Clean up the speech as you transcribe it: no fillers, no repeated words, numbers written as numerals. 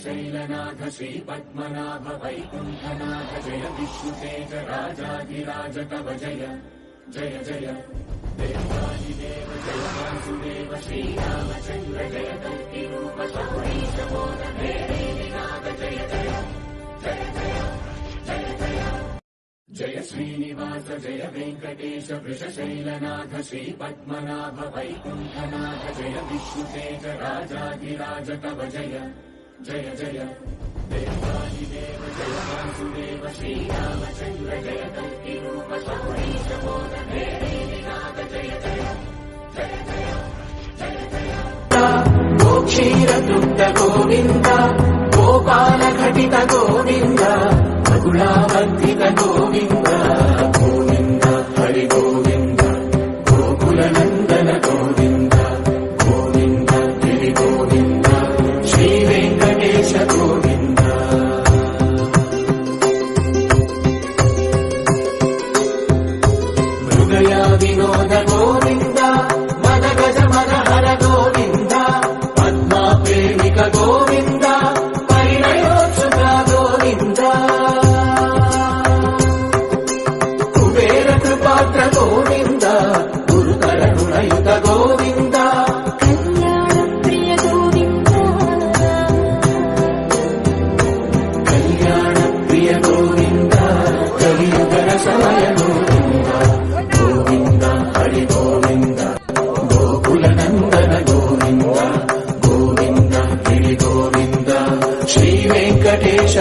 वृषशैलनाथ श्रीपद्मनाभ वैकुण्ठनाथ जय विष्णुतेज राजाधिराज कव जय जय जय देवादिदेव जय वासुदेव श्रीरामचन्द्र जय कल्किरूप शौरीश मोदनाथ जय जय जय जय जय जय जय श्रीनिवास जय वेङ्कटेश वृषशैलनाथ श्रीपद्मनाभ वैकुण्ठनाथ जय विष्णुतेज राजाधिराज कव जय जय जय देवादिदेव जय वासुदेव श्रीरामचन्द्र जय कल्किरूप शौरीश मोदनाथ जय जय जय जय जय जय गोक्षीरतुण्ड गोविन्द गोपाल घटित गोविन्द गुणावर्धित गोविन्द गोविन्द हरि गोविन्द गोकुलनन्दन गोविन्द गोविन्द गिरि गोविन्द श्रीवेङ्कटेश गोविन्द मृगया विनोद गोविन्द मन गज मन हर गोविन्द पद्मा प्रेमिक गोविन्द परिणयोत्सुक गोविन्द पात्र गोविन्द गुरुकरुणयुत गोविन्द कल्याण प्रिय गोविन्द कल्याण प्रिय गोविन्द कलियुगर समय गोविन्द गोविन्द हरि गोविन्द गोकुलनन्दन गोविन्द गोविन्द गिरि गोविन्द श्रीवेङ्कटेश